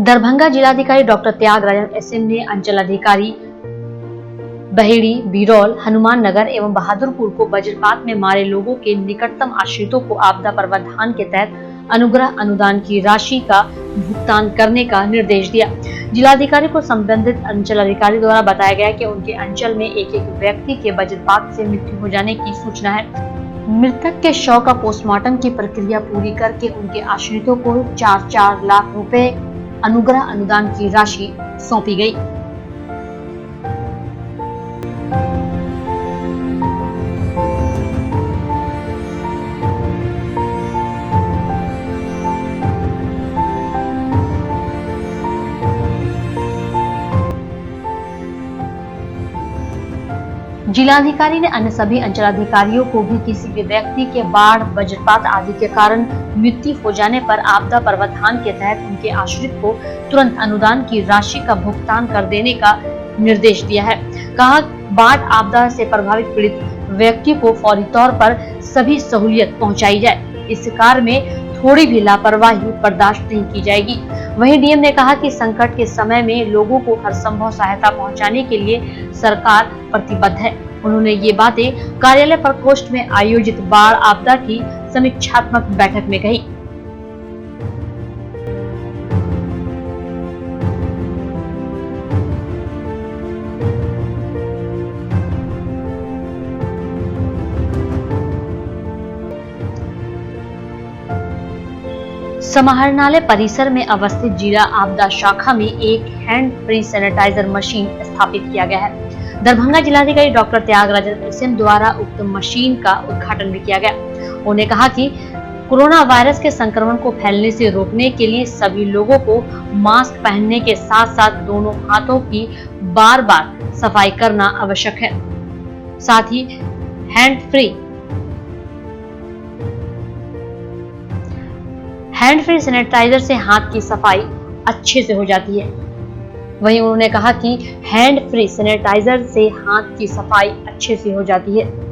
दरभंगा जिलाधिकारी doctor Tyagarajan SM ने अंचल अधिकारी बहेड़ी, बिरौल, हनुमान नगर एवं बहादुरपुर को वज्रपात में मारे लोगों के निकटतम आश्रितों को आपदा प्रावधान के तहत अनुग्रह अनुदान की राशि का भुगतान करने का निर्देश दिया। जिलाधिकारी को संबंधित अंचल अधिकारी द्वारा बताया गया कि उनके अंचल में एक व्यक्ति के वज्रपात से मृत्यु हो जाने की सूचना है। मृतक के शव का पोस्टमार्टम की प्रक्रिया पूरी करके उनके आश्रितों को 4-4 लाख रुपए अनुग्रह अनुदान की राशि सौंपी गई। जिलाधिकारी ने अन्य सभी अंचलाधिकारियों को भी किसी भी व्यक्ति के बाढ़, वज्रपात आदि के कारण मृत्यु हो जाने पर आपदा प्रावधान के तहत उनके आश्रित को तुरंत अनुदान की राशि का भुगतान कर देने का निर्देश दिया है। कहा, बाढ़ आपदा से प्रभावित पीड़ित व्यक्ति को फौरी तौर पर सभी सहूलियत पहुंचाई जाए। इस कार्य में थोड़ी भी लापरवाही बर्दाश्त नहीं की जाएगी। वहीं डीएम ने कहा कि संकट के समय में लोगों को हर संभव सहायता पहुंचाने के लिए सरकार प्रतिबद्ध है। उन्होंने ये बातें कार्यालय प्रकोष्ठ में आयोजित बाढ़ आपदा की समीक्षात्मक बैठक में कही। समाहरणालय परिसर में अवस्थित जिला आपदा शाखा में एक हैंड फ्री सैनिटाइजर मशीन स्थापित किया गया है। दरभंगा जिलाधिकारी डॉक्टर त्यागराजन एसएम द्वारा उक्त मशीन का उद्घाटन भी किया गया। उन्होंने कहा कि कोरोना वायरस के संक्रमण को फैलने से रोकने के लिए सभी लोगों को मास्क पहनने के साथ साथ दोनों हाथों की बार-बार सफाई करना आवश्यक है। साथ ही हैंड फ्री सैनिटाइजर से हाथ की सफाई अच्छे से हो जाती है। वहीं उन्होंने कहा कि हैंड फ्री सैनिटाइजर से हाथ की सफाई अच्छे से हो जाती है।